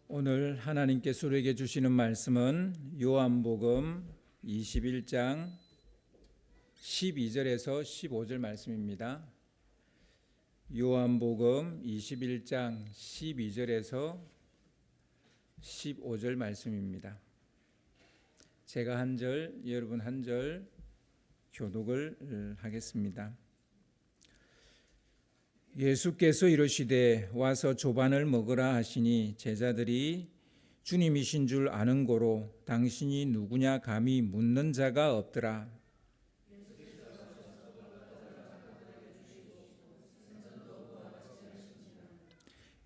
오늘 하나님께서 우리에게 주시는 말씀은 요한복음 21장 12절에서 15절 말씀입니다. 요한복음 21장 12절에서 15절 말씀입니다. 제가 한 절, 여러분 한 절 교독을 하겠습니다. 예수께서 이르시되 와서 조반을 먹으라 하시니 제자들이 주님이신 줄 아는 고로 당신이 누구냐 감히 묻는 자가 없더라.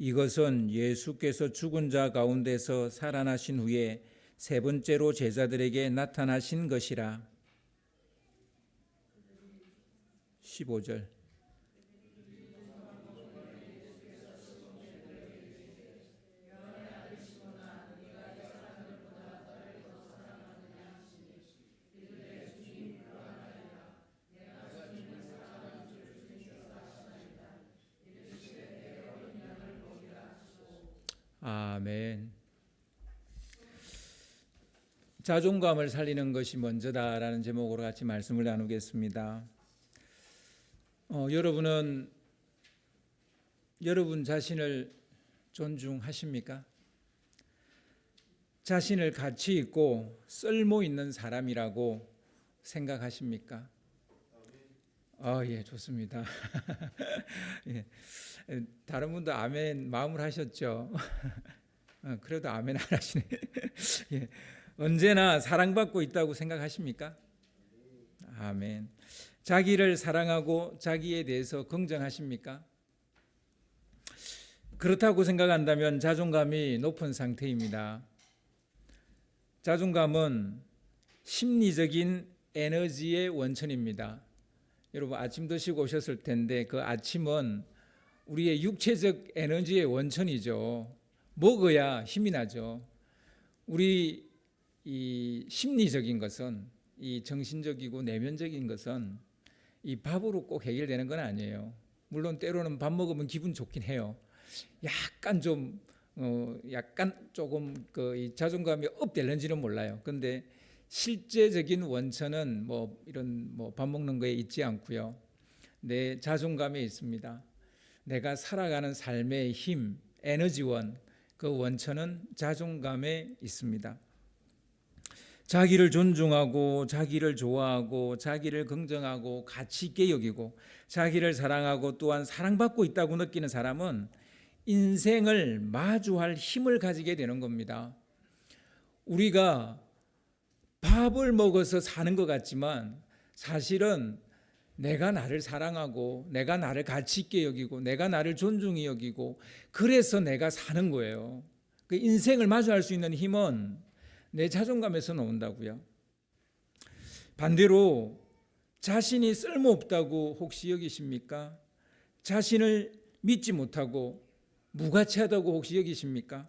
이것은 예수께서 죽은 자 가운데서 살아나신 후에 세 번째로 제자들에게 나타나신 것이라. 15절. 아멘. 자존감을 살리는 것이 먼저다라는 제목으로 같이 말씀을 나누겠습니다. 여러분은 여러분 자신을 존중하십니까? 자신을 가치 있고 쓸모 있는 사람이라고 생각하십니까? 예, 좋습니다. 예. 다른 분도 아멘 마음을 하셨죠? 그래도 아멘 안 하시네. 예. 언제나 사랑받고 있다고 생각하십니까? 아멘. 자기를 사랑하고 자기에 대해서 긍정하십니까? 그렇다고 생각한다면 자존감이 높은 상태입니다. 자존감은 심리적인 에너지의 원천입니다. 여러분 아침 드시고 오셨을 텐데 그 아침은 우리의 육체적 에너지의 원천이죠. 먹어야 힘이 나죠. 우리 이 심리적인 것은, 이 정신적이고 내면적인 것은 이 밥으로 꼭 해결되는 건 아니에요. 물론 때로는 밥 먹으면 기분 좋긴 해요. 약간 조금 이 자존감이 업될는지는 몰라요. 근데 실제적인 원천은 이런 밥 먹는 거에 있지 않고요. 내 자존감에 있습니다. 내가 살아가는 삶의 힘, 에너지원, 그 원천은 자존감에 있습니다. 자기를 존중하고 자기를 좋아하고 자기를 긍정하고 가치 있게 여기고 자기를 사랑하고 또한 사랑받고 있다고 느끼는 사람은 인생을 마주할 힘을 가지게 되는 겁니다. 우리가 밥을 먹어서 사는 것 같지만 사실은 내가 나를 사랑하고 내가 나를 가치 있게 여기고 내가 나를 존중히 여기고 그래서 내가 사는 거예요. 그 인생을 마주할 수 있는 힘은 내 자존감에서 나온다고요. 반대로 자신이 쓸모없다고 혹시 여기십니까? 자신을 믿지 못하고 무가치하다고 혹시 여기십니까?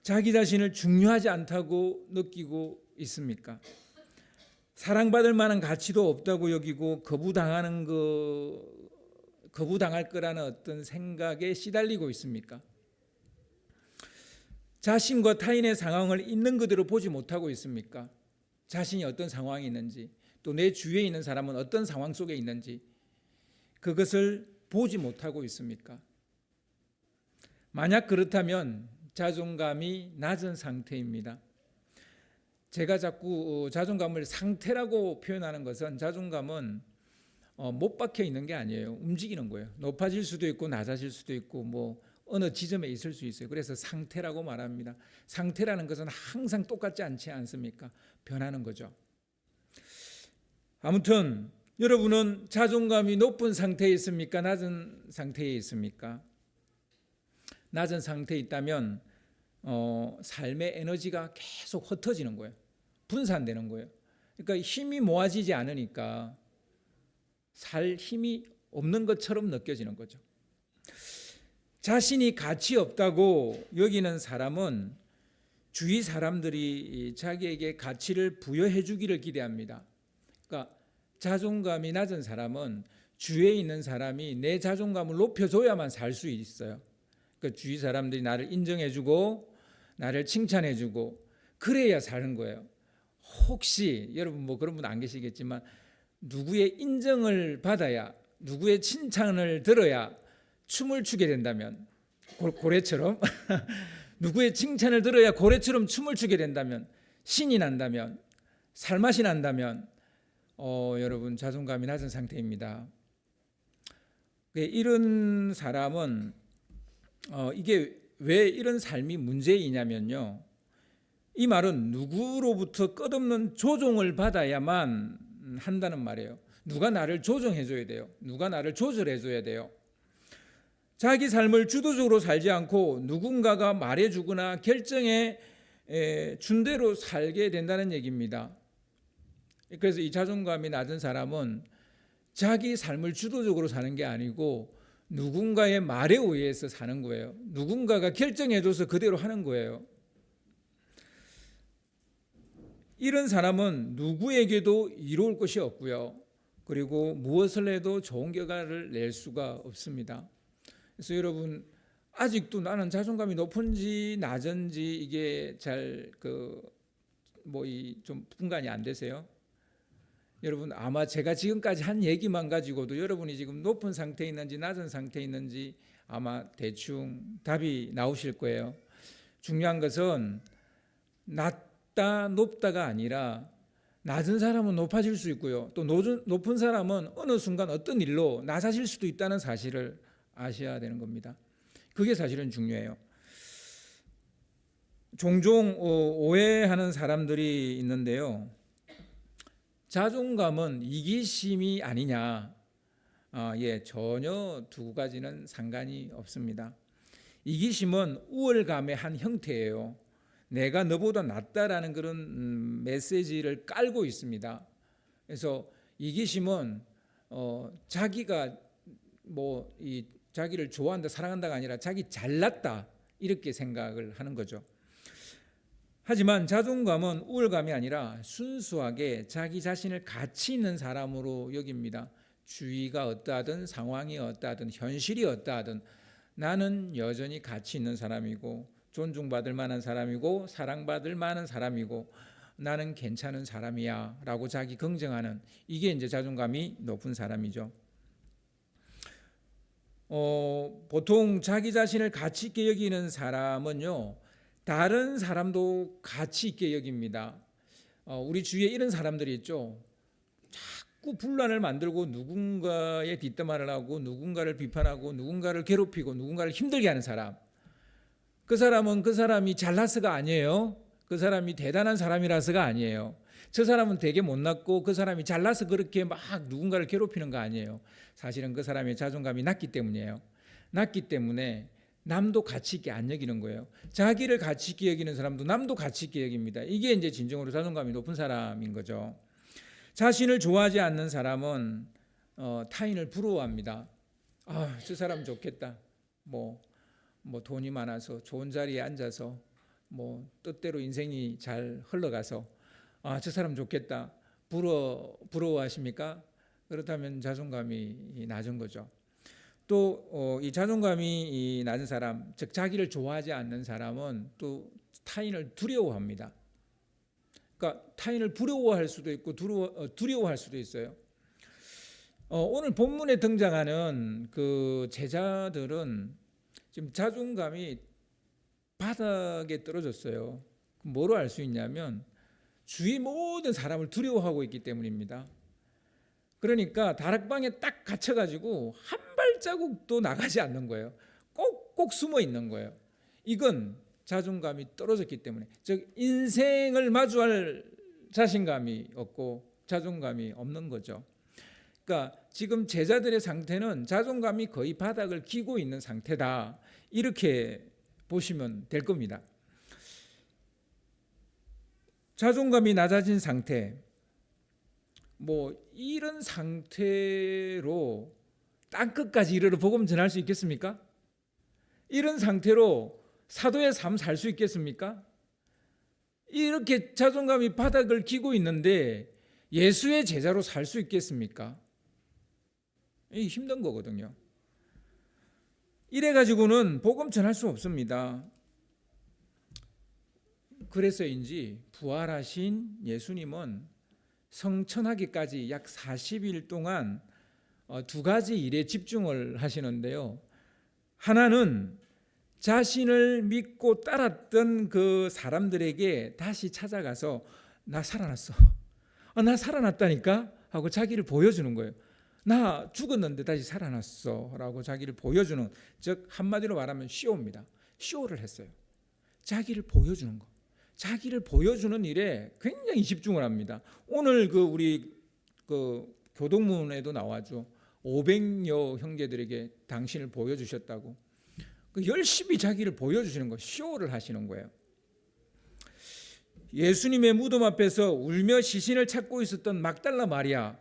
자기 자신을 중요하지 않다고 느끼고 있습니까? 사랑받을 만한 가치도 없다고 여기고 거부당할 거라는 어떤 생각에 시달리고 있습니까? 자신과 타인의 상황을 있는 그대로 보지 못하고 있습니까? 자신이 어떤 상황이 있는지, 또 내 주위에 있는 사람은 어떤 상황 속에 있는지 그것을 보지 못하고 있습니까? 만약 그렇다면 자존감이 낮은 상태입니다. 제가 자꾸 자존감을 상태라고 표현하는 것은 자존감은 못 박혀 있는 게 아니에요. 움직이는 거예요. 높아질 수도 있고 낮아질 수도 있고 어느 지점에 있을 수 있어요. 그래서 상태라고 말합니다. 상태라는 것은 항상 똑같지 않지 않습니까? 변하는 거죠. 아무튼 여러분은 자존감이 높은 상태에 있습니까? 낮은 상태에 있습니까? 낮은 상태에 있다면 삶의 에너지가 계속 흩어지는 거예요. 분산되는 거예요. 그러니까 힘이 모아지지 않으니까 살 힘이 없는 것처럼 느껴지는 거죠. 자신이 가치 없다고 여기는 사람은 주위 사람들이 자기에게 가치를 부여해 주기를 기대합니다. 그러니까 자존감이 낮은 사람은 주위에 있는 사람이 내 자존감을 높여줘야만 살 수 있어요. 그 주위 사람들이 나를 인정해주고 나를 칭찬해주고 그래야 사는 거예요. 혹시 여러분 뭐 그런 분 안 계시겠지만 누구의 인정을 받아야, 누구의 칭찬을 들어야 춤을 추게 된다면, 고래처럼 누구의 칭찬을 들어야 고래처럼 춤을 추게 된다면, 신이 난다면, 살맛이 난다면 여러분 자존감이 낮은 상태입니다. 이런 사람은 이게 왜 이런 삶이 문제이냐면요, 이 말은 누구로부터 끝없는 조종을 받아야만 한다는 말이에요. 누가 나를 조정해 줘야 돼요. 누가 나를 조절해 줘야 돼요. 자기 삶을 주도적으로 살지 않고 누군가가 말해 주거나 결정해 준 대로 살게 된다는 얘기입니다. 그래서 이 자존감이 낮은 사람은 자기 삶을 주도적으로 사는 게 아니고 누군가의 말에 의해서 사는 거예요. 누군가가 결정해 줘서 그대로 하는 거예요. 이런 사람은 누구에게도 이로울 것이 없고요. 그리고 무엇을 해도 좋은 결과를 낼 수가 없습니다. 그래서 여러분 아직도 나는 자존감이 높은지 낮은지 이게 잘 좀 분간이 안 되세요? 여러분 아마 제가 지금까지 한 얘기만 가지고도 여러분이 지금 높은 상태에 있는지 낮은 상태에 있는지 아마 대충 답이 나오실 거예요. 중요한 것은 낮다 높다가 아니라 낮은 사람은 높아질 수 있고요. 또 높은 사람은 어느 순간 어떤 일로 낮아질 수도 있다는 사실을 아셔야 되는 겁니다. 그게 사실은 중요해요. 종종 오해하는 사람들이 있는데요. 자존감은 이기심이 아니냐? 전혀 두 가지는 상관이 없습니다. 이기심은 우월감의 한 형태예요. 내가 너보다 낫다라는 그런 메시지를 깔고 있습니다. 그래서 이기심은 자기가 자기를 좋아한다, 사랑한다가 아니라 자기 잘났다 이렇게 생각을 하는 거죠. 하지만 자존감은 우월감이 아니라 순수하게 자기 자신을 가치 있는 사람으로 여깁니다. 주위가 어떠하든 상황이 어떠하든 현실이 어떠하든 나는 여전히 가치 있는 사람이고 존중받을 만한 사람이고 사랑받을 만한 사람이고 나는 괜찮은 사람이야 라고 자기 긍정하는, 이게 이제 자존감이 높은 사람이죠. 보통 자기 자신을 가치 있게 여기는 사람은요, 다른 사람도 가치 있게 여깁니다. 우리 주위에 이런 사람들이 있죠. 자꾸 분란을 만들고 누군가의 뒷담화를 하고 누군가를 비판하고 누군가를 괴롭히고 누군가를 힘들게 하는 사람. 그 사람은 그 사람이 잘나서가 아니에요. 그 사람이 대단한 사람이라서가 아니에요. 저 사람은 되게 못났고 그 사람이 잘나서 그렇게 막 누군가를 괴롭히는 거 아니에요. 사실은 그 사람의 자존감이 낮기 때문이에요. 낮기 때문에 남도 가치 있게 안 여기는 거예요. 자기를 가치 있게 여기는 사람도 남도 가치 있게 여깁니다. 이게 이제 진정으로 자존감이 높은 사람인 거죠. 자신을 좋아하지 않는 사람은 타인을 부러워합니다. 저 사람 좋겠다. 뭐 돈이 많아서 좋은 자리에 앉아서 뜻대로 인생이 잘 흘러가서 저 사람 좋겠다. 부러워하십니까? 그렇다면 자존감이 낮은 거죠. 또 이 자존감이 낮은 사람, 즉 자기를 좋아하지 않는 사람은 또 타인을 두려워합니다. 그러니까 타인을 부러워할 수도 있고 두려워할 수도 있어요. 오늘 본문에 등장하는 그 제자들은 지금 자존감이 바닥에 떨어졌어요. 뭐로 알 수 있냐면 주위 모든 사람을 두려워하고 있기 때문입니다. 그러니까 다락방에 딱 갇혀가지고 한 발자국도 나가지 않는 거예요. 꼭꼭 숨어 있는 거예요. 이건 자존감이 떨어졌기 때문에, 즉 인생을 마주할 자신감이 없고 자존감이 없는 거죠. 그러니까 지금 제자들의 상태는 자존감이 거의 바닥을 기고 있는 상태다, 이렇게 보시면 될 겁니다. 자존감이 낮아진 상태, 이런 상태로 땅끝까지 이르러 복음 전할 수 있겠습니까? 이런 상태로 사도의 삶 살 수 있겠습니까? 이렇게 자존감이 바닥을 기고 있는데 예수의 제자로 살 수 있겠습니까? 이게 힘든 거거든요. 이래 가지고는 복음 전할 수 없습니다. 그래서인지 부활하신 예수님은 성천하기까지 약 40일 동안 두 가지 일에 집중을 하시는데요. 하나는 자신을 믿고 따랐던 그 사람들에게 다시 찾아가서 나 살아났어. 나 살아났다니까 하고 자기를 보여주는 거예요. 나 죽었는데 다시 살아났어 라고 자기를 보여주는, 즉 한마디로 말하면 쇼입니다. 쇼를 했어요. 자기를 보여주는 거. 자기를 보여주는 일에 굉장히 집중을 합니다. 오늘 우리 교동문에도 나와죠. 500여 형제들에게 당신을 보여주셨다고. 열심히 자기를 보여주시는 거, 쇼를 하시는 거예요. 예수님의 무덤 앞에서 울며 시신을 찾고 있었던 막달라 마리아,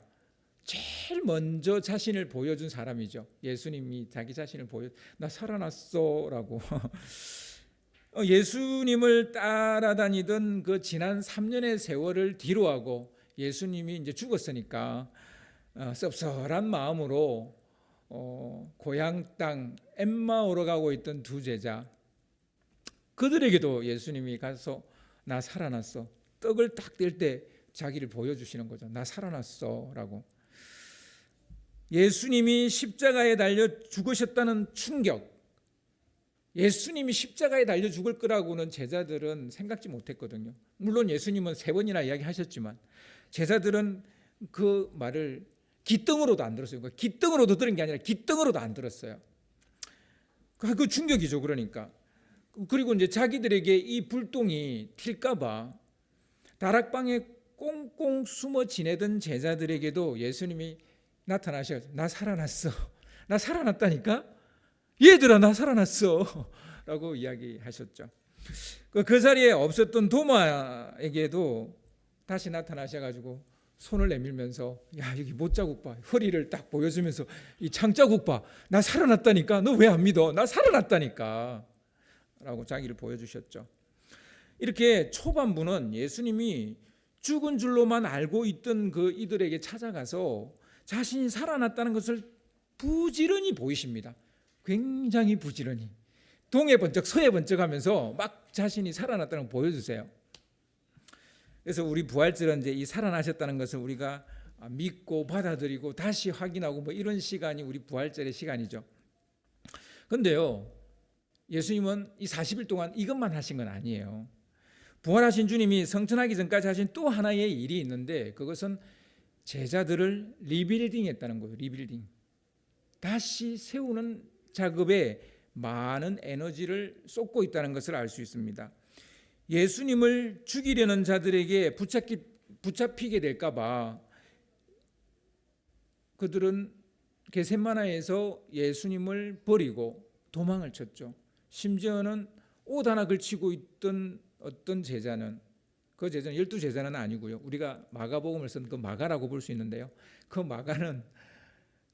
제일 먼저 자신을 보여준 사람이죠. 예수님이 자기 자신을 나 살아났어 라고. 예수님을 따라다니던 그 지난 3년의 세월을 뒤로하고 예수님이 이제 죽었으니까 섭섭한 마음으로 고향 땅 엠마오로 가고 있던 두 제자, 그들에게도 예수님이 가서 나 살아났어, 떡을 딱 뗄 때 자기를 보여주시는 거죠. 나 살아났어 라고. 예수님이 십자가에 달려 죽으셨다는 충격, 예수님이 십자가에 달려 죽을 거라고는 제자들은 생각지 못했거든요. 물론 예수님은 3번이나 이야기하셨지만 제자들은 그 말을 기등으로도 안 들었어요. 그러니까 기등으로도 들은 게 아니라 기등으로도 안 들었어요. 그 충격이죠. 그러니까. 그리고 이제 자기들에게 이 불똥이 튈까봐 다락방에 꽁꽁 숨어 지내던 제자들에게도 예수님이 나타나셔서 나 살아났어. 나 살아났다니까? 얘들아 나 살아났어 라고 이야기하셨죠. 그 자리에 없었던 도마에게도 다시 나타나셔가지고 손을 내밀면서 야 여기 못자국 봐, 허리를 딱 보여주면서 이 창자국 봐, 나 살아났다니까, 너 왜 안 믿어, 나 살아났다니까 라고 자기를 보여주셨죠. 이렇게 초반부는 예수님이 죽은 줄로만 알고 있던 그 이들에게 찾아가서 자신이 살아났다는 것을 부지런히 보이십니다. 굉장히 부지런히 동해 번쩍 서해 번쩍 하면서 막 자신이 살아났다는 걸 보여주세요. 그래서 우리 부활절은 이제 이 살아나셨다는 것을 우리가 믿고 받아들이고 다시 확인하고 뭐 이런 시간이 우리 부활절의 시간이죠. 그런데요, 예수님은 이 40일 동안 이것만 하신 건 아니에요. 부활하신 주님이 성천하기 전까지 하신 또 하나의 일이 있는데, 그것은 제자들을 리빌딩 했다는 거예요. 리빌딩. 다시 세우는 작업에 많은 에너지를 쏟고 있다는 것을 알 수 있습니다. 예수님을 죽이려는 자들에게 붙잡히게 될까 봐 그들은 겟세마나에서 예수님을 버리고 도망을 쳤죠. 심지어는 옷 하나 걸치고 있던 어떤 제자는, 그 제자는 12제자는 아니고요, 우리가 마가복음을 쓴 그 마가라고 볼 수 있는데요, 그 마가는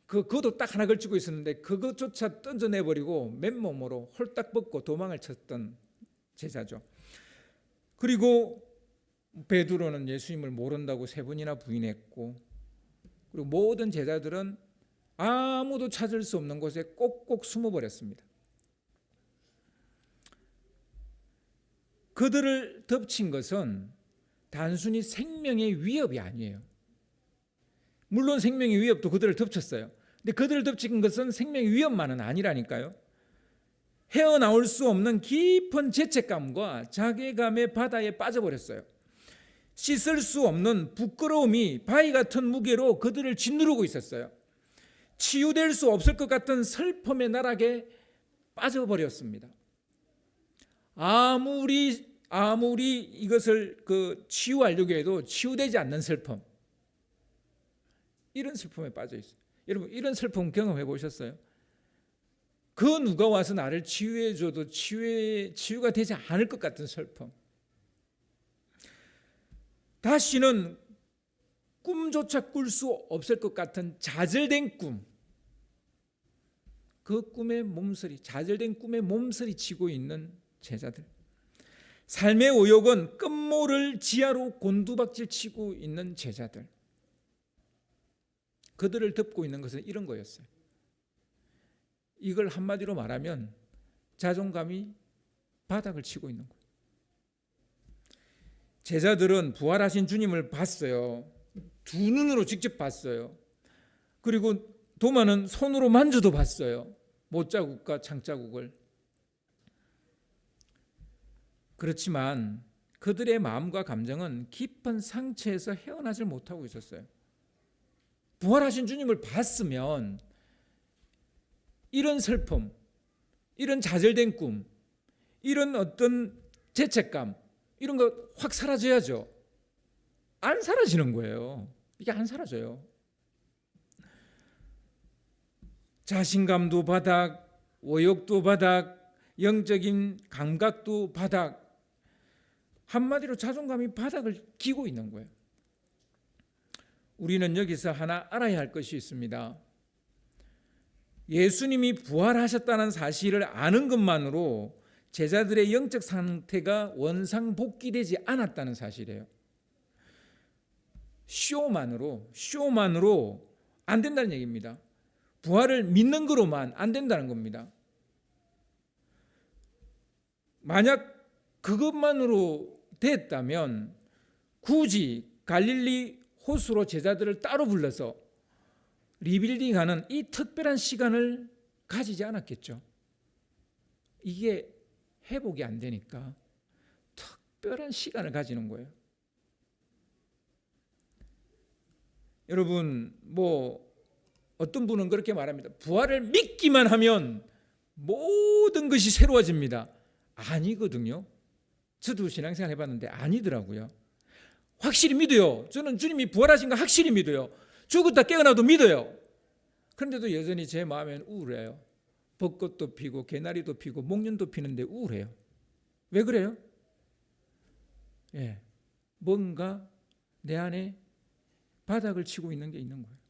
그것도 딱 하나 걸치고 있었는데 그것조차 던져내버리고 맨몸으로 홀딱 벗고 도망을 쳤던 제자죠. 그리고 베드로는 예수님을 모른다고 3번이나 부인했고, 그리고 모든 제자들은 아무도 찾을 수 없는 곳에 꼭꼭 숨어버렸습니다. 그들을 덮친 것은 단순히 생명의 위협이 아니에요. 물론 생명의 위협도 그들을 덮쳤어요. 근데 그들을 덮친 것은 생명의 위협만은 아니라니까요. 헤어나올 수 없는 깊은 죄책감과 자괴감의 바다에 빠져버렸어요. 씻을 수 없는 부끄러움이 바위 같은 무게로 그들을 짓누르고 있었어요. 치유될 수 없을 것 같은 슬픔의 나락에 빠져버렸습니다. 아무리 이것을 치유하려고 해도 치유되지 않는 슬픔, 이런 슬픔에 빠져 있어요. 여러분, 이런 슬픔 경험해 보셨어요? 그 누가 와서 나를 치유해 줘도 치유가 되지 않을 것 같은 슬픔. 다시는 꿈조차 꿀 수 없을 것 같은 좌절된 꿈. 그 꿈의 몸서리, 좌절된 꿈의 몸서리 치고 있는 제자들. 삶의 오욕은 끝모를 지하로 곤두박질 치고 있는 제자들. 그들을 덮고 있는 것은 이런 거였어요. 이걸 한마디로 말하면 자존감이 바닥을 치고 있는 거예요. 제자들은 부활하신 주님을 봤어요. 두 눈으로 직접 봤어요. 그리고 도마는 손으로 만져도 봤어요. 못자국과 창자국을. 그렇지만 그들의 마음과 감정은 깊은 상처에서 헤어나질 못하고 있었어요. 부활하신 주님을 봤으면 이런 슬픔, 이런 좌절된 꿈, 이런 어떤 죄책감, 이런 거 확 사라져야죠. 안 사라지는 거예요. 이게 안 사라져요. 자신감도 바닥, 의욕도 바닥, 영적인 감각도 바닥, 한마디로 자존감이 바닥을 기고 있는 거예요. 우리는 여기서 하나 알아야 할 것이 있습니다. 예수님이 부활하셨다는 사실을 아는 것만으로 제자들의 영적 상태가 원상복귀되지 않았다는 사실이에요. 쇼만으로 안 된다는 얘기입니다. 부활을 믿는 거로만 안 된다는 겁니다. 만약 그것만으로 됐다면 굳이 갈릴리 호수로 제자들을 따로 불러서 리빌딩하는 이 특별한 시간을 가지지 않았겠죠. 이게 회복이 안 되니까 특별한 시간을 가지는 거예요. 여러분, 어떤 분은 그렇게 말합니다. 부활을 믿기만 하면 모든 것이 새로워집니다. 아니거든요. 저도 신앙생활 해봤는데 아니더라고요. 확실히 믿어요. 저는 주님이 부활하신 거 확실히 믿어요. 죽었다 깨어나도 믿어요. 그런데도 여전히 제 마음엔 우울해요. 벚꽃도 피고 개나리도 피고 목련도 피는데 우울해요. 왜 그래요? 뭔가 내 안에 바닥을 치고 있는 게 있는 거예요.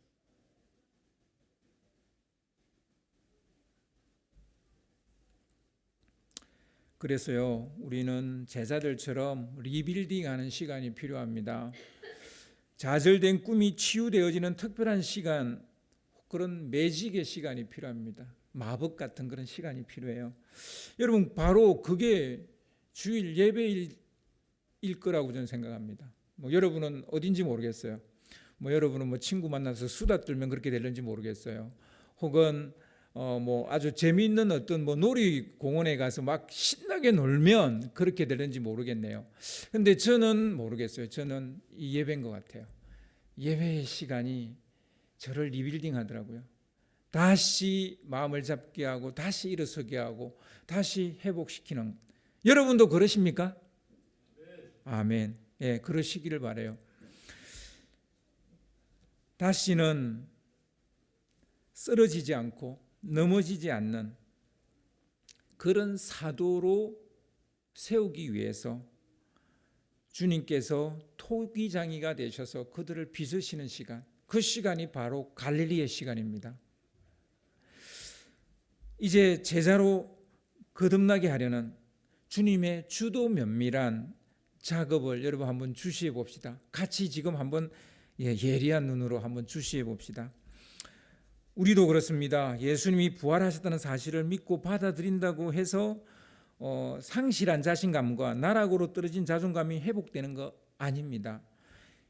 그래서요, 우리는 제자들처럼 리빌딩하는 시간이 필요합니다. 좌절된 꿈이 치유되어지는 특별한 시간, 그런 매직의 시간이 필요합니다. 마법 같은 그런 시간이 필요해요. 여러분, 바로 그게 주일 예배일 거라고 저는 생각합니다. 여러분은 어딘지 모르겠어요. 여러분은 친구 만나서 수다 떨면 그렇게 되는지 모르겠어요. 혹은 아주 재미있는 어떤 놀이공원에 가서 막 신나게 놀면 그렇게 되는지 모르겠네요. 근데 저는 모르겠어요. 저는 이 예배인 것 같아요. 예배의 시간이 저를 리빌딩 하더라고요. 다시 마음을 잡게 하고 다시 일어서게 하고 다시 회복시키는. 여러분도 그러십니까? 아멘. 그러시기를 바라요. 다시는 쓰러지지 않고 넘어지지 않는 그런 사도로 세우기 위해서 주님께서 토기장이가 되셔서 그들을 빚으시는 시간, 그 시간이 바로 갈릴리의 시간입니다. 이제 제자로 거듭나게 하려는 주님의 주도 면밀한 작업을 여러분 한번 주시해 봅시다. 같이 지금 한번 예리한 눈으로 한번 주시해 봅시다. 우리도 그렇습니다. 예수님이 부활하셨다는 사실을 믿고 받아들인다고 해서 상실한 자신감과 나락으로 떨어진 자존감이 회복되는 거 아닙니다.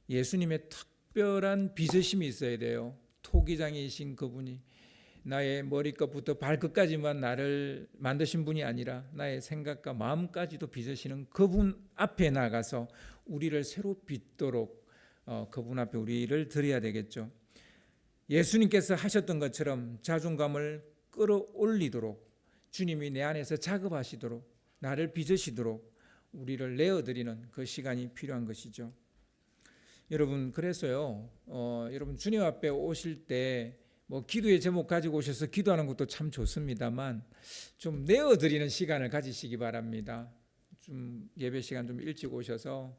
예수님의 특별한 빚으심이 있어야 돼요. 토기장이신 그분이 나의 머리끝부터 발끝까지만 나를 만드신 분이 아니라 나의 생각과 마음까지도 빚으시는 그분 앞에 나가서 우리를 새로 빚도록 그분 앞에 우리를 드려야 되겠죠. 예수님께서 하셨던 것처럼 자존감을 끌어올리도록 주님이 내 안에서 작업하시도록 나를 빚으시도록 우리를 내어드리는 그 시간이 필요한 것이죠. 여러분, 그래서요, 여러분 주님 앞에 오실 때 기도의 제목 가지고 오셔서 기도하는 것도 참 좋습니다만 좀 내어드리는 시간을 가지시기 바랍니다. 좀 예배 시간 좀 일찍 오셔서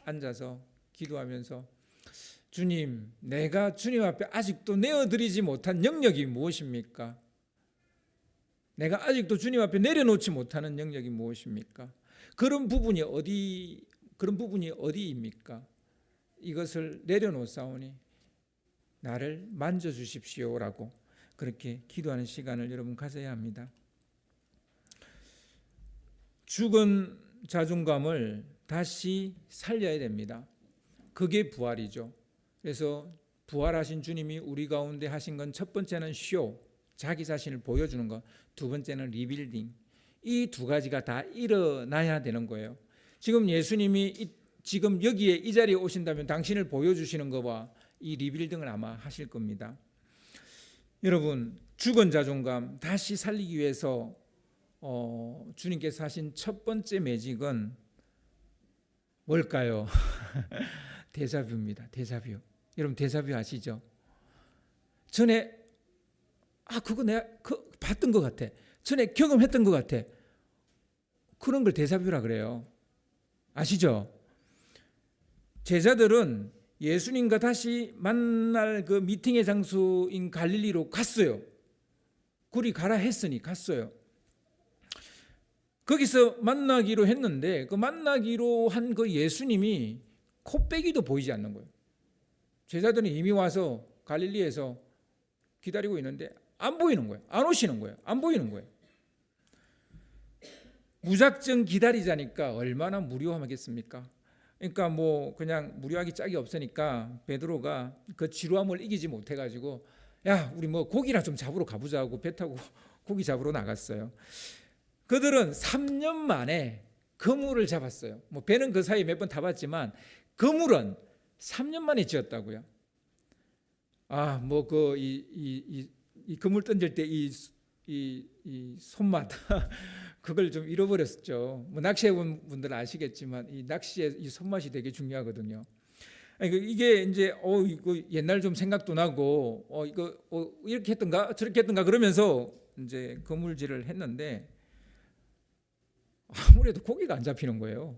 앉아서 기도하면서 주님, 내가 주님 앞에 아직도 내어드리지 못한 영역이 무엇입니까? 내가 아직도 주님 앞에 내려놓지 못하는 영역이 무엇입니까? 그런 부분이 어디입니까? 이것을 내려놓사오니 나를 만져주십시오라고 그렇게 기도하는 시간을 여러분 가져야 합니다. 죽은 자존감을 다시 살려야 됩니다. 그게 부활이죠. 그래서 부활하신 주님이 우리 가운데 하신 건 첫 번째는 쇼, 자기 자신을 보여주는 것, 두 번째는 리빌딩. 이 두 가지가 다 일어나야 되는 거예요. 지금 예수님이 지금 여기에 이 자리에 오신다면 당신을 보여주시는 것과 이 리빌딩을 아마 하실 겁니다. 여러분, 죽은 자존감 다시 살리기 위해서 주님께서 하신 첫 번째 매직은 뭘까요? 데자뷰입니다. 데자뷰. 여러분 데자뷰 아시죠? 전에 그거 내가 봤던 것 같아. 전에 경험했던 것 같아. 그런 걸 데자뷰라 그래요. 아시죠? 제자들은 예수님과 다시 만날 그 미팅의 장소인 갈릴리로 갔어요. 그리 가라 했으니 갔어요. 거기서 만나기로 했는데 그 만나기로 한 그 예수님이 코빼기도 보이지 않는 거예요. 제자들은 이미 와서 갈릴리에서 기다리고 있는데 안 보이는 거예요. 안 오시는 거예요. 안 보이는 거예요. 무작정 기다리자니까 얼마나 무료하겠습니까? 그러니까 뭐 그냥 무료하기 짝이 없으니까 베드로가 그 지루함을 이기지 못해가지고 야 우리 뭐 고기나 좀 잡으러 가보자고 배 타고 고기 잡으러 나갔어요. 그들은 3년 만에 그물을 잡았어요. 뭐 배는 그 사이에 몇 번 타봤지만 그물은 3년 만에 지었다고요. 뭐 그 이 그물 던질 때 이 손맛 그걸 좀 잃어버렸죠. 뭐 낚시해본 분들은 아시겠지만 이 낚시의 이 손맛이 되게 중요하거든요. 이게 이제 이거 옛날 좀 생각도 나고 이거 이렇게 했던가 저렇게 했던가 그러면서 이제 그물질을 했는데 아무래도 고기가 안 잡히는 거예요.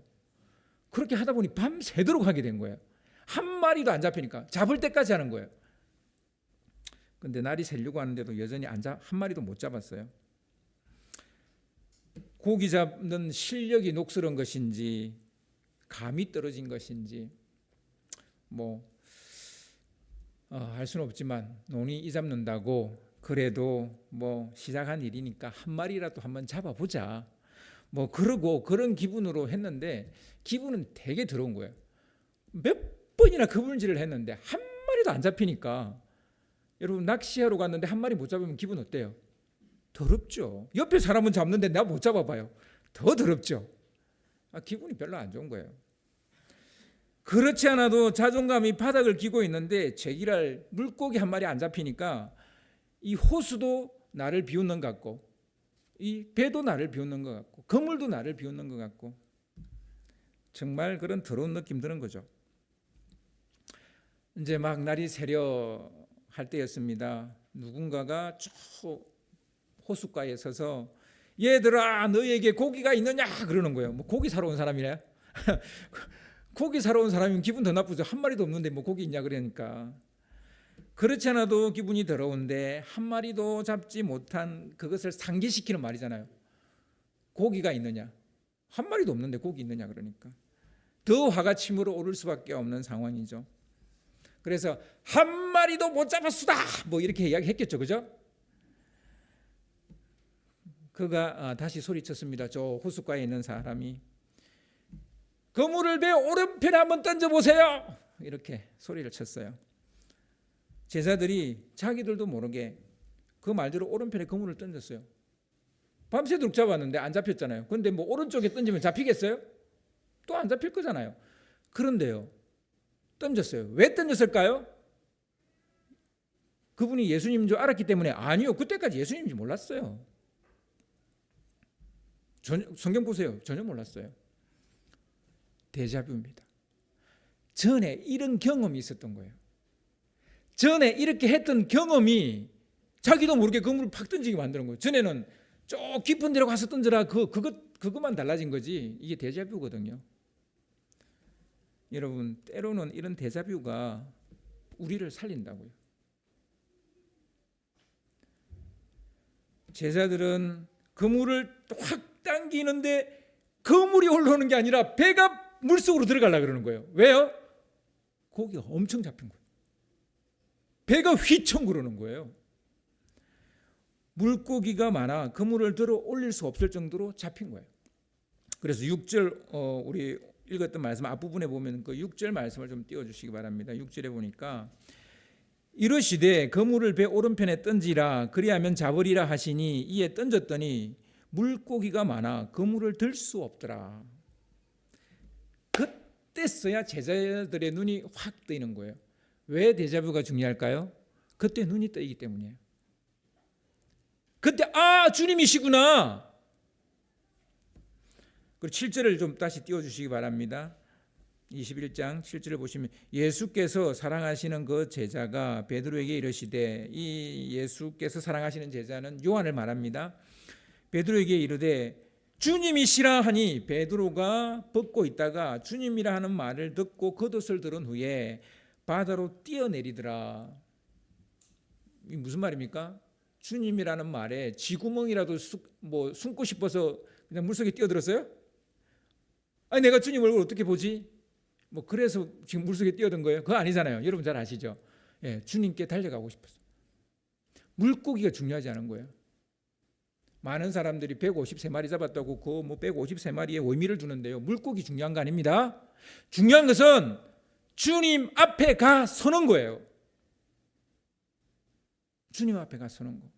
그렇게 하다 보니 밤새도록 하게 된 거예요. 한 마리도 안 잡히니까 잡을 때까지 하는 거예요. 근데 날이 새려고 하는데도 여전히 한 마리도 못 잡았어요. 고기 잡는 실력이 녹슬은 것인지 감이 떨어진 것인지 뭐 할 수는 없지만 논이 이 잡는다고 그래도 뭐 시작한 일이니까 한 마리라도 한번 잡아보자. 뭐 그러고 그런 기분으로 했는데 기분은 되게 더러운 거예요. 몇 번이나 그물질을 했는데 한 마리도 안 잡히니까 여러분 낚시하러 갔는데 한 마리 못 잡으면 기분 어때요? 더럽죠. 옆에 사람은 잡는데 내가 못 잡아봐요. 더 더럽죠. 기분이 별로 안 좋은 거예요. 그렇지 않아도 자존감이 바닥을 기고 있는데 제기랄 물고기 한 마리 안 잡히니까 이 호수도 나를 비웃는 것 같고 이 배도 나를 비웃는 것 같고 그물도 나를 비웃는 것 같고 정말 그런 더러운 느낌 드는 거죠. 이제 막 날이 새려 할 때였습니다. 누군가가 저 호숫가에 서서 얘들아 너희에게 고기가 있느냐 그러는 거예요. 뭐 고기 사러 온 사람이래. 고기 사러 온 사람이면 기분 더 나쁘죠. 한 마리도 없는데 뭐 고기 있냐 그러니까. 그렇지 않아도 기분이 더러운데 한 마리도 잡지 못한 그것을 상기시키는 말이잖아요. 고기가 있느냐. 한 마리도 없는데 고기 있느냐 그러니까. 더 화가 치밀어 오를 수밖에 없는 상황이죠. 그래서 한 마리도 못 잡았수다 뭐 이렇게 이야기했겠죠. 그죠? 그가 다시 소리쳤습니다. 저 호숫가에 있는 사람이 그물을 배 오른편에 한번 던져보세요. 이렇게 소리를 쳤어요. 제자들이 자기들도 모르게 그 말대로 오른편에 그물을 던졌어요. 밤새도록 잡았는데 안 잡혔잖아요. 그런데 뭐 오른쪽에 던지면 잡히겠어요? 또 안 잡힐 거잖아요. 그런데요. 던졌어요. 왜 던졌을까요? 그분이 예수님인 줄 알았기 때문에 아니요. 그때까지 예수님인지 몰랐어요. 성경 보세요. 전혀 몰랐어요. 데자뷰입니다. 전에 이런 경험이 있었던 거예요. 전에 이렇게 했던 경험이 자기도 모르게 그물을 팍 던지게 만드는 거예요. 전에는 저 깊은 데로 가서 던져라 그것만 달라진 거지 이게 데자뷰거든요. 여러분 때로는 이런 데자뷰가 우리를 살린다고요. 제자들은 그물을 확 당기는데 그물이 올라오는 게 아니라 배가 물속으로 들어가려고 그러는 거예요. 왜요? 고기가 엄청 잡힌 거예요. 배가 휘청 그러는 거예요. 물고기가 많아 그물을 들어 올릴 수 없을 정도로 잡힌 거예요. 그래서 6절 우리 읽었던 말씀 앞부분에 보면 그 6절 말씀을 좀 띄워주시기 바랍니다. 6절에 보니까 이르시되 그물을 배 오른편에 던지라 그리하면 잡으리라 하시니 이에 던졌더니 물고기가 많아 그물을 들 수 없더라. 그때서야 제자들의 눈이 확 뜨이는 거예요. 왜 데자뷰가 중요할까요? 그때 눈이 뜨이기 때문이에요. 그때 주님이시구나. 그리고 7절을 좀 다시 띄워주시기 바랍니다. 21장 7절을 보시면 예수께서 사랑하시는 그 제자가 베드로에게 이르시되, 이 예수께서 사랑하시는 제자는 요한을 말합니다. 베드로에게 이르되 주님이시라 하니 베드로가 벗고 있다가 주님이라 하는 말을 듣고 겉옷을 들은 후에 바다로 뛰어내리더라. 이게 무슨 말입니까? 주님이라는 말에 쥐구멍이라도 숨고 싶어서 그냥 물속에 뛰어들었어요? 아니 내가 주님 얼굴 어떻게 보지? 그래서 지금 물속에 뛰어든 거예요? 그거 아니잖아요. 여러분 잘 아시죠? 예, 주님께 달려가고 싶었어요. 물고기가 중요하지 않은 거예요. 많은 사람들이 153마리 잡았다고 그 153마리의 의미를 두는데요. 물고기 중요한 거 아닙니다. 중요한 것은 주님 앞에 가 서는 거예요. 주님 앞에 가 서는 거.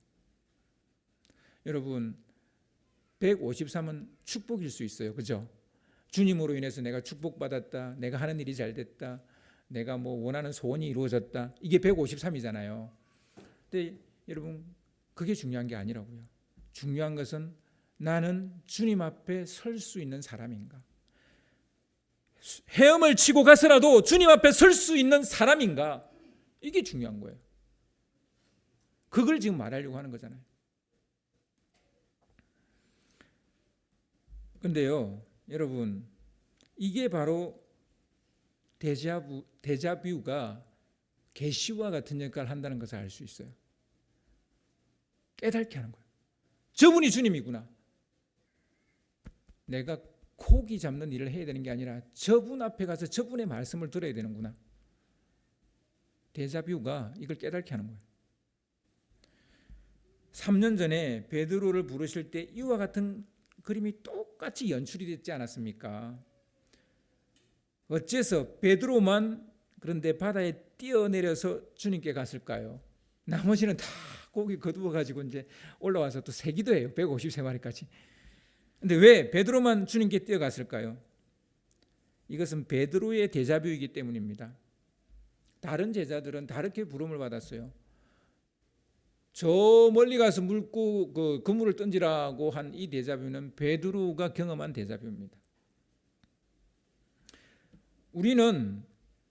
여러분 153은 축복일 수 있어요. 그죠? 주님으로 인해서 내가 축복받았다. 내가 하는 일이 잘 됐다. 내가 원하는 소원이 이루어졌다. 이게 153이잖아요. 근데 여러분 그게 중요한 게 아니라고요. 중요한 것은 나는 주님 앞에 설 수 있는 사람인가? 헤엄을 치고 가서라도 주님 앞에 설 수 있는 사람인가? 이게 중요한 거예요. 그걸 지금 말하려고 하는 거잖아요. 근데요, 여러분, 이게 바로 데자뷰가 계시와 같은 역할을 한다는 것을 알 수 있어요. 깨닫게 하는 거예요. 저분이 주님이구나. 내가 고기 잡는 일을 해야 되는 게 아니라 저분 앞에 가서 저분의 말씀을 들어야 되는구나. 데자뷰가 이걸 깨닫게 하는 거예요. 3년 전에 베드로를 부르실 때 이와 같은 그림이 똑같이 연출이 됐지 않았습니까? 어째서 베드로만 그런데 바다에 뛰어내려서 주님께 갔을까요? 나머지는 다 고기 거두어 가지고 이제 올라와서 또 세기도해요. 153마리까지. 근데 왜 베드로만 주님께 뛰어갔을까요? 이것은 베드로의 데자뷰이기 때문입니다. 다른 제자들은 다르게 부름을 받았어요. 저 멀리 가서 그물을 던지라고 한 이 데자뷰는 베드로가 경험한 데자뷰입니다. 우리는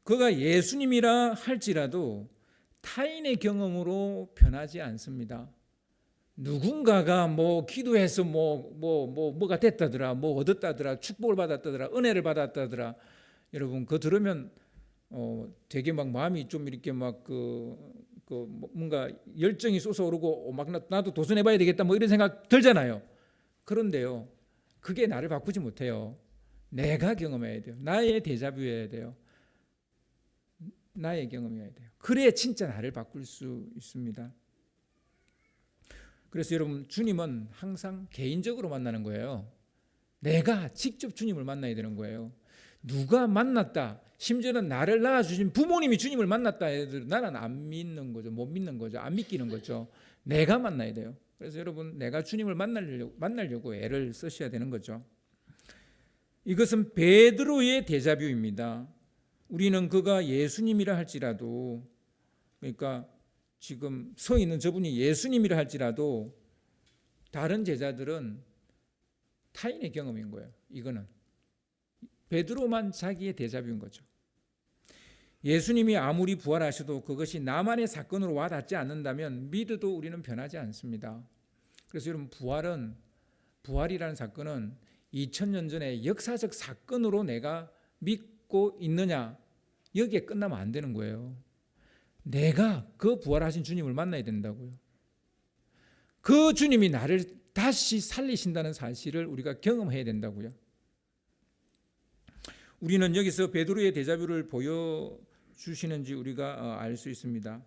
그가 예수님이라 할지라도 타인의 경험으로 변하지 않습니다. 누군가가 기도해서 뭐가 됐다더라, 얻었다더라, 축복을 받았다더라, 은혜를 받았다더라. 여러분 그거 들으면 되게 마음이 좀 이렇게 뭔가 열정이 솟아오르고 나도 도전해봐야 되겠다 이런 생각 들잖아요. 그런데요, 그게 나를 바꾸지 못해요. 내가 경험해야 돼요. 나의 데자뷰여야 돼요. 나의 경험이어야 돼요. 그래야 진짜 나를 바꿀 수 있습니다. 그래서 여러분 주님은 항상 개인적으로 만나는 거예요. 내가 직접 주님을 만나야 되는 거예요. 누가 만났다, 심지어는 나를 낳아주신 부모님이 주님을 만났다 해도 나는 안 믿는 거죠. 못 믿는 거죠. 안 믿기는 거죠. 내가 만나야 돼요. 그래서 여러분 내가 주님을 만나려고 애를 쓰셔야 되는 거죠. 이것은 베드로의 데자뷰입니다. 우리는 그가 예수님이라 할지라도, 그러니까 지금 서 있는 저분이 예수님이라 할지라도 다른 제자들은 타인의 경험인 거예요. 이거는 베드로만 자기의 데자뷰인 거죠. 예수님이 아무리 부활하셔도 그것이 나만의 사건으로 와닿지 않는다면 믿어도 우리는 변하지 않습니다. 그래서 여러분 부활이라는 사건은 2000년 전에 역사적 사건으로 내가 믿고 있느냐, 여기에 끝나면 안 되는 거예요. 내가 그 부활하신 주님을 만나야 된다고요. 그 주님이 나를 다시 살리신다는 사실을 우리가 경험해야 된다고요. 우리는 여기서 베드로의 데자뷰를 보여주시는지 우리가 알 수 있습니다.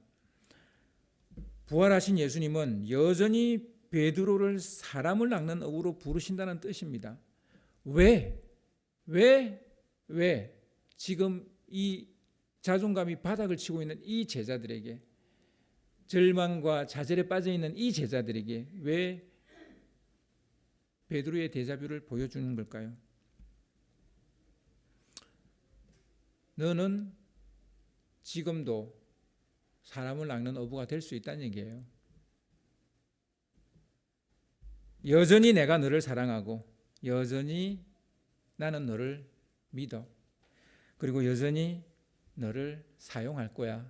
부활하신 예수님은 여전히 베드로를 사람을 낚는 어부로 부르신다는 뜻입니다. 왜? 지금 이 자존감이 바닥을 치고 있는 이 제자들에게, 절망과 좌절에 빠져 있는 이 제자들에게 왜 베드로의 데자뷰를 보여주는 걸까요? 너는 지금도 사람을 낚는 어부가 될 수 있다는 얘기예요. 여전히 내가 너를 사랑하고 여전히 나는 너를 믿어. 그리고 여전히 너를 사용할 거야.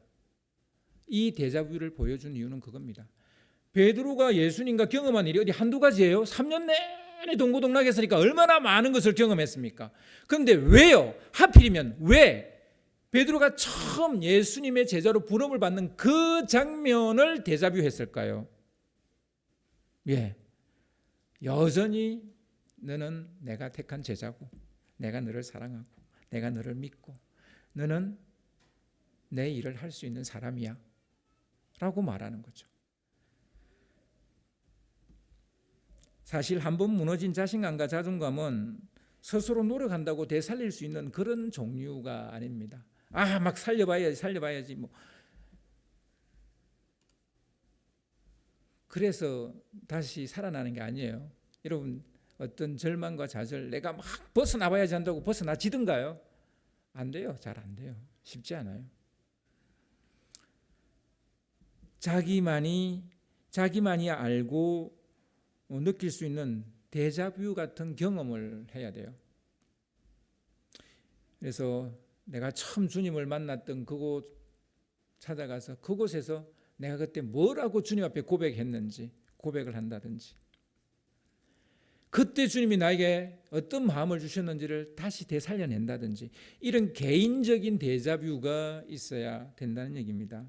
이 데자뷰를 보여준 이유는 그겁니다. 베드로가 예수님과 경험한 일이 어디 한두 가지예요? 3년 내내 동고동락했으니까 얼마나 많은 것을 경험했습니까? 그런데 왜요? 하필이면 왜 베드로가 처음 예수님의 제자로 부름을 받는 그 장면을 데자뷰했을까요? 여전히 너는 내가 택한 제자고, 내가 너를 사랑하고, 내가 너를 믿고, 너는 내 일을 할 수 있는 사람이야 라고 말하는 거죠. 사실 한번 무너진 자신감과 자존감은 스스로 노력한다고 되살릴 수 있는 그런 종류가 아닙니다. 막 살려봐야지 뭐. 그래서 다시 살아나는 게 아니에요. 여러분, 어떤 절망과 좌절, 내가 막 벗어나봐야지 한다고 벗어나지든가요? 안 돼요. 잘 안 돼요. 쉽지 않아요. 자기만이 알고 느낄 수 있는 데자뷰 같은 경험을 해야 돼요. 그래서 내가 처음 주님을 만났던 그곳 찾아가서 그곳에서 내가 그때 뭐라고 주님 앞에 고백했는지 고백을 한다든지, 그때 주님이 나에게 어떤 마음을 주셨는지를 다시 되살려낸다든지, 이런 개인적인 데자뷰가 있어야 된다는 얘기입니다.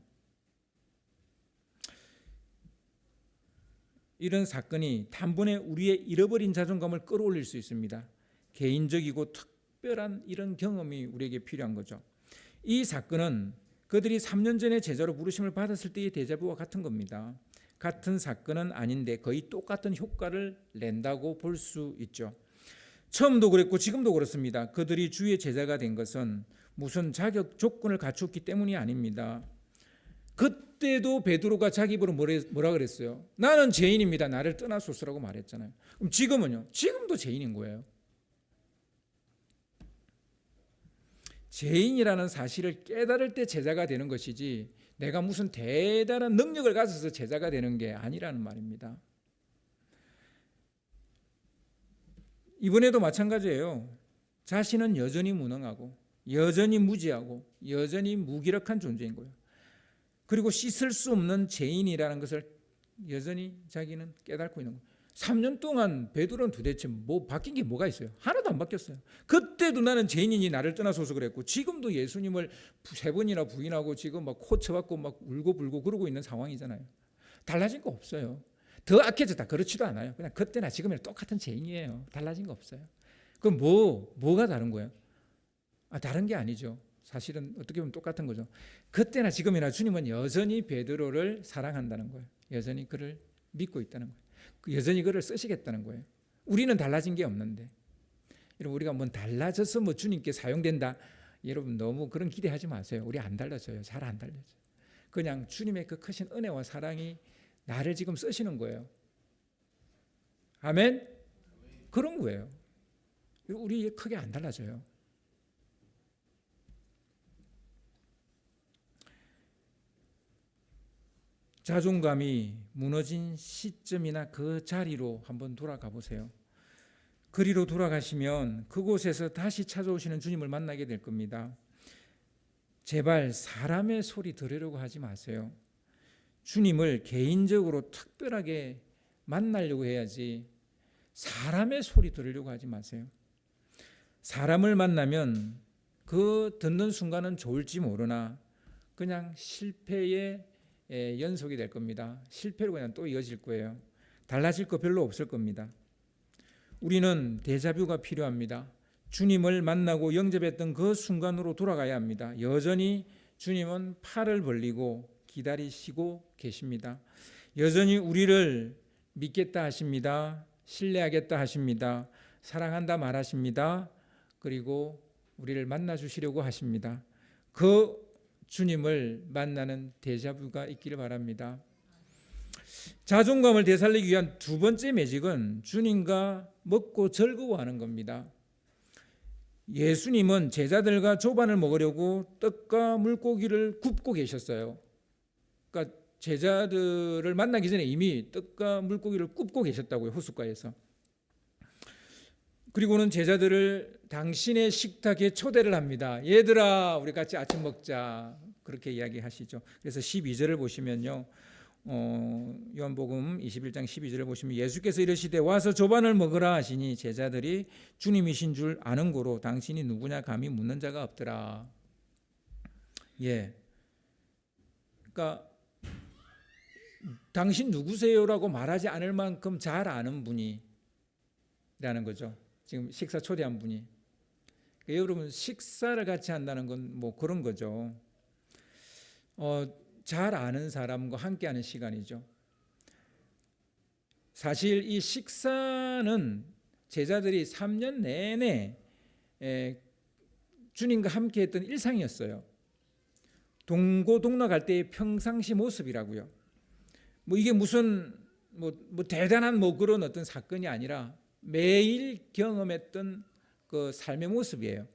이런 사건이 단번에 우리의 잃어버린 자존감을 끌어올릴 수 있습니다. 개인적이고 특별한 이런 경험이 우리에게 필요한 거죠. 이 사건은 그들이 3년 전에 제자로 부르심을 받았을 때의 데자뷰와 같은 겁니다. 같은 사건은 아닌데 거의 똑같은 효과를 낸다고 볼 수 있죠. 처음도 그랬고 지금도 그렇습니다. 그들이 주의 제자가 된 것은 무슨 자격 조건을 갖췄기 때문이 아닙니다. 그때도 베드로가 자기 입으로 뭐라 그랬어요? 나는 죄인입니다. 나를 떠나소서라고 말했잖아요. 그럼 지금은요? 지금도 죄인인 거예요. 죄인이라는 사실을 깨달을 때 제자가 되는 것이지, 내가 무슨 대단한 능력을 가져서 제자가 되는 게 아니라는 말입니다. 이번에도 마찬가지예요. 자신은 여전히 무능하고 여전히 무지하고 여전히 무기력한 존재인 거예요. 그리고 씻을 수 없는 죄인이라는 것을 여전히 자기는 깨닫고 있는 거예요. 3년 동안 베드로는 도대체 바뀐 게 뭐가 있어요? 하나도 안 바뀌었어요. 그때도 나는 죄인이니 나를 떠나소서 그랬고, 지금도 예수님을 3번이나 부인하고 지금 막 코 쳐박고 막 울고불고 그러고 있는 상황이잖아요. 달라진 거 없어요. 더 악해졌다 그렇지도 않아요. 그냥 그때나 지금이나 똑같은 죄인이에요. 달라진 거 없어요. 그럼 뭐가 다른 거예요? 다른 게 아니죠. 사실은 어떻게 보면 똑같은 거죠. 그때나 지금이나 주님은 여전히 베드로를 사랑한다는 거예요. 여전히 그를 믿고 있다는 거예요. 여전히 그를 쓰시겠다는 거예요. 우리는 달라진 게 없는데, 여러분, 우리가 달라져서 주님께 사용된다, 여러분 너무 그런 기대하지 마세요. 우리 안 달라져요. 잘 안 달라져요. 그냥 주님의 그 크신 은혜와 사랑이 나를 지금 쓰시는 거예요. 아멘? 그런 거예요. 우리 크게 안 달라져요. 자존감이 무너진 시점이나 그 자리로 한번 돌아가 보세요. 그리로 돌아가시면 그곳에서 다시 찾아오시는 주님을 만나게 될 겁니다. 제발 사람의 소리 들으려고 하지 마세요. 주님을 개인적으로 특별하게 만나려고 해야지 사람의 소리 들으려고 하지 마세요. 사람을 만나면 그 듣는 순간은 좋을지 모르나 그냥 실패의 연속이 될 겁니다. 실패로 그냥 또 이어질 거예요. 달라질 거 별로 없을 겁니다. 우리는 데자뷰가 필요합니다. 주님을 만나고 영접했던 그 순간으로 돌아가야 합니다. 여전히 주님은 팔을 벌리고 기다리시고 계십니다. 여전히 우리를 믿겠다 하십니다. 신뢰하겠다 하십니다. 사랑한다 말하십니다. 그리고 우리를 만나주시려고 하십니다. 그 주님을 만나는 데자뷰가 있기를 바랍니다. 자존감을 되살리기 위한 두 번째 매직은 주님과 먹고 즐거워하는 겁니다. 예수님은 제자들과 조반을 먹으려고 떡과 물고기를 굽고 계셨어요. 그러니까 제자들을 만나기 전에 이미 떡과 물고기를 굽고 계셨다고요, 호숫가에서. 그리고는 제자들을 당신의 식탁에 초대를 합니다. 얘들아, 우리 같이 아침 먹자. 그렇게 이야기하시죠. 그래서 12절을 보시면요, 요한복음 21장 12절을 보시면 예수께서 이르시되 와서 조반을 먹으라 하시니 제자들이 주님이신 줄 아는 고로 당신이 누구냐 감히 묻는 자가 없더라. 예, 그러니까 당신 누구세요라고 말하지 않을 만큼 잘 아는 분이라는 거죠. 지금 식사 초대한 분이. 그러니까 여러분, 식사를 같이 한다는 건 뭐 그런 거죠. 잘 아는 사람과 함께하는 시간이죠. 사실 이 식사는 제자들이 3년 내내 주님과 함께했던 일상이었어요. 동고동락 할 때의 평상시 모습이라고요. 뭐 이게 무슨 뭐 대단한 뭐 그런 어떤 사건이 아니라 매일 경험했던 그 삶의 모습이에요.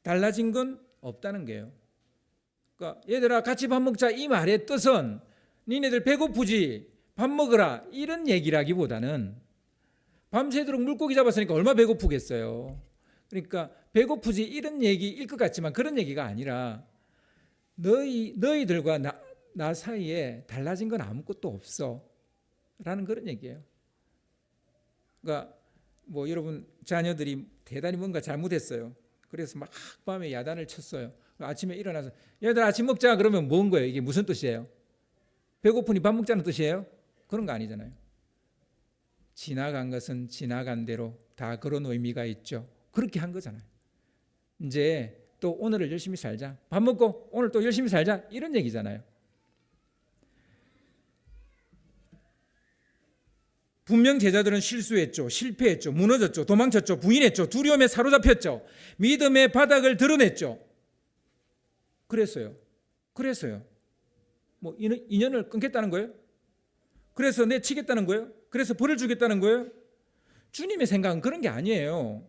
달라진 건 없다는 거예요. 그러니까 얘들아 같이 밥 먹자 이 말의 뜻은 니네들 배고프지 밥 먹으라 이런 얘기라기보다는 밤새도록 물고기 잡았으니까 얼마나 배고프겠어요. 그러니까 배고프지 이런 얘기일 것 같지만 그런 얘기가 아니라 너희들과 나 사이에 달라진 건 아무것도 없어 라는 그런 얘기예요. 그러니까 뭐 여러분 자녀들이 대단히 뭔가 잘못했어요. 그래서 막 밤에 야단을 쳤어요. 아침에 일어나서 얘들 아침 먹자 그러면 뭔 거예요? 이게 무슨 뜻이에요? 배고프니 밥 먹자는 뜻이에요? 그런 거 아니잖아요. 지나간 것은 지나간 대로 다 그런 의미가 있죠. 그렇게 한 거잖아요. 이제 또 오늘을 열심히 살자. 밥 먹고 오늘 또 열심히 살자. 이런 얘기잖아요. 분명 제자들은 실수했죠. 실패했죠. 무너졌죠. 도망쳤죠. 부인했죠. 두려움에 사로잡혔죠. 믿음의 바닥을 드러냈죠. 그랬어요. 뭐 인연을 끊겠다는 거예요? 그래서 내치겠다는 거예요? 그래서 벌을 주겠다는 거예요? 주님의 생각은 그런 게 아니에요.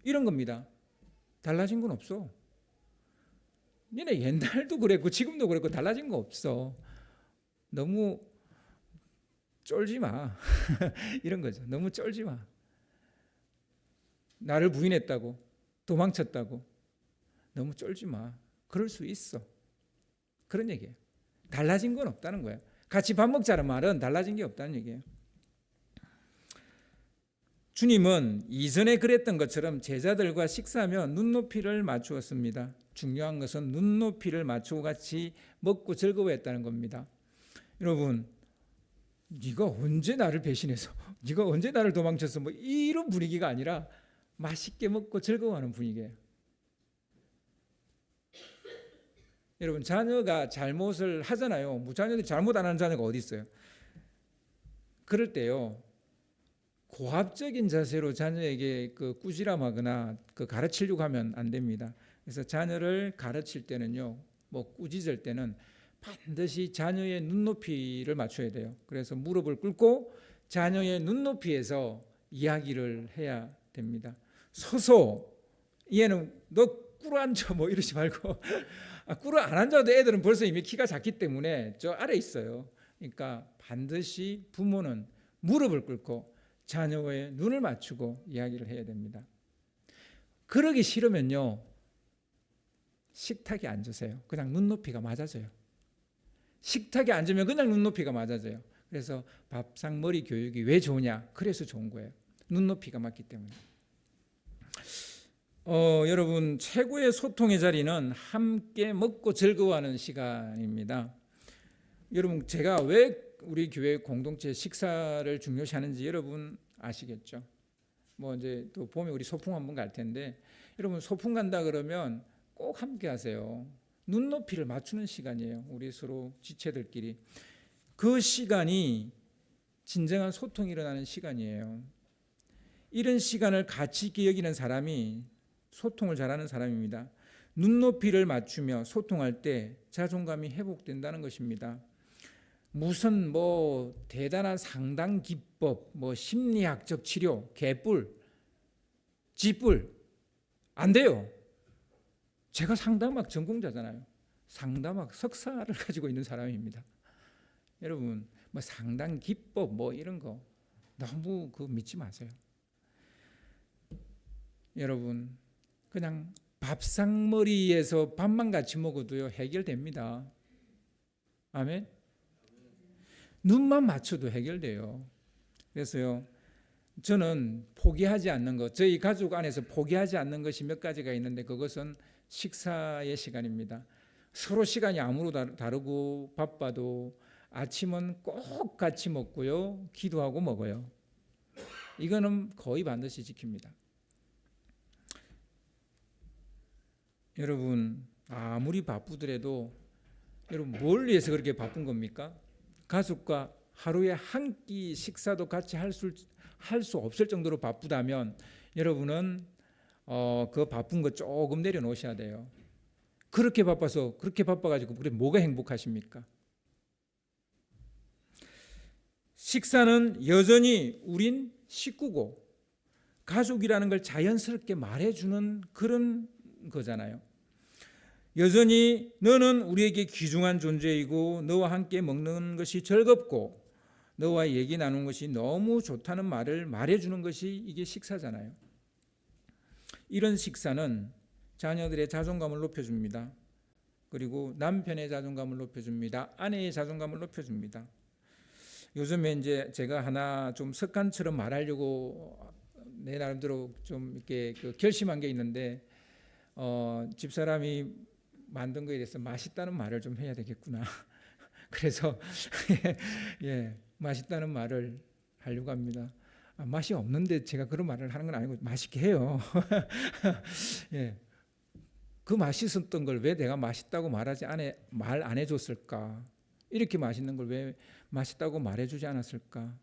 이런 겁니다. 달라진 건 없어. 니네 옛날도 그랬고 지금도 그랬고 달라진 거 없어. 너무 쫄지 마. 이런 거죠. 너무 쫄지 마. 나를 부인했다고 도망쳤다고 너무 쫄지 마. 그럴 수 있어. 그런 얘기예요. 달라진 건 없다는 거예요. 같이 밥 먹자는 말은 달라진 게 없다는 얘기예요. 주님은 이전에 그랬던 것처럼 제자들과 식사하며 눈높이를 맞추었습니다. 중요한 것은 눈높이를 맞추고 같이 먹고 즐거워했다는 겁니다. 여러분, 네가 언제 나를 배신해서 네가 언제 나를 도망쳐서 뭐 이런 분위기가 아니라 맛있게 먹고 즐거워하는 분위기예요. 여러분, 자녀가 잘못을 하잖아요. 뭐 자녀들이 잘못 안 하는 자녀가 어디 있어요? 그럴 때요, 고압적인 자세로 자녀에게 그 꾸지람하거나 그 가르치려고 하면 안 됩니다. 그래서 자녀를 가르칠 때는요, 뭐 꾸짖을 때는 반드시 자녀의 눈높이를 맞춰야 돼요. 그래서 무릎을 꿇고 자녀의 눈높이에서 이야기를 해야 됩니다. 서서 얘는 너 꿇어 앉아 뭐 이러지 말고 꿇어 안 앉아도 애들은 벌써 이미 키가 작기 때문에 저 아래 있어요. 그러니까 반드시 부모는 무릎을 꿇고 자녀의 눈을 맞추고 이야기를 해야 됩니다. 그러기 싫으면요, 식탁에 앉으세요. 그냥 눈높이가 맞아져요. 식탁에 앉으면 그냥 눈높이가 맞아져요. 그래서 밥상머리 교육이 왜 좋으냐? 그래서 좋은 거예요. 눈높이가 맞기 때문에. 여러분, 최고의 소통의 자리는 함께 먹고 즐거워하는 시간입니다. 여러분, 제가 왜 우리 교회 공동체 식사를 중요시하는지 여러분 아시겠죠? 뭐 이제 또 봄에 우리 소풍 한번 갈 텐데, 여러분 소풍 간다 그러면 꼭 함께 하세요. 눈높이를 맞추는 시간이에요. 우리 서로 지체들끼리. 그 시간이 진정한 소통이 일어나는 시간이에요. 이런 시간을 가치 있게 여기는 사람이 소통을 잘하는 사람입니다. 눈높이를 맞추며 소통할 때 자존감이 회복된다는 것입니다. 무슨 대단한 상담 기법, 심리학적 치료, 개뿔, 지뿔 안 돼요. 제가 상담학 전공자잖아요. 상담학 석사를 가지고 있는 사람입니다. 여러분, 상담 기법 이런 거 너무 믿지 마세요. 여러분, 그냥 밥상머리에서 밥만 같이 먹어도요 해결됩니다. 아멘. 눈만 맞춰도 해결돼요. 그래서요, 저는 포기하지 않는 것, 저희 가족 안에서 포기하지 않는 것이 몇 가지가 있는데 그것은 식사의 시간입니다. 서로 시간이 아무로 다르고 바빠도 아침은 꼭 같이 먹고요, 기도하고 먹어요. 이거는 거의 반드시 지킵니다. 여러분, 아무리 바쁘더라도 여러분 뭘 위해서 그렇게 바쁜 겁니까? 가족과 하루에 한 끼 식사도 같이 할 수 없을 정도로 바쁘다면 여러분은 그 바쁜 거 조금 내려놓으셔야 돼요. 그렇게 바빠가지고 그래 뭐가 행복하십니까? 식사는 여전히 우린 식구고 가족이라는 걸 자연스럽게 말해주는 그런 거잖아요. 여전히 너는 우리에게 귀중한 존재이고 너와 함께 먹는 것이 즐겁고 너와 얘기 나누는 것이 너무 좋다는 말을 말해주는 것이 이게 식사잖아요. 이런 식사는 자녀들의 자존감을 높여줍니다. 그리고 남편의 자존감을 높여줍니다. 아내의 자존감을 높여줍니다. 요즘에 이제 제가 하나 좀 습관처럼 말하려고 내 나름대로 좀 이렇게 결심한 게 있는데 집사람이 만든 거에 대해서 맛있다는 말을 좀 해야 되겠구나. 그래서 맛있다는 말을 하려고 합니다. 맛이 없는데 제가 그런 말을 하는 건 아니고 맛있게 해요. 그 맛있었던 걸 왜 내가 맛있다고 말 안 해줬을까? 이렇게 맛있는 걸 왜 맛있다고 말해주지 않았을까?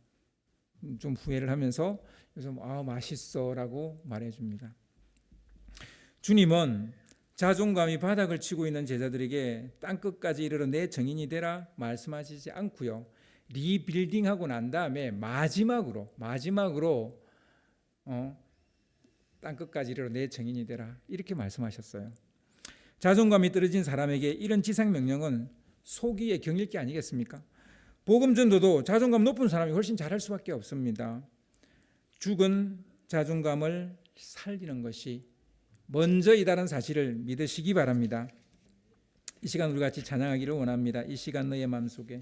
좀 후회를 하면서 그래서 맛있어라고 말해줍니다. 주님은 자존감이 바닥을 치고 있는 제자들에게 땅끝까지 이르러 내 정인이 되라 말씀하시지 않고요. 리빌딩하고 난 다음에 마지막으로 땅끝까지 이르러 내 정인이 되라 이렇게 말씀하셨어요. 자존감이 떨어진 사람에게 이런 지상명령은 소기의 경일기 아니겠습니까? 복음 전도도 자존감 높은 사람이 훨씬 잘할 수밖에 없습니다. 죽은 자존감을 살리는 것이 먼저이다라는 사실을 믿으시기 바랍니다. 이 시간 우리 같이 찬양하기를 원합니다. 이 시간 너의 마음속에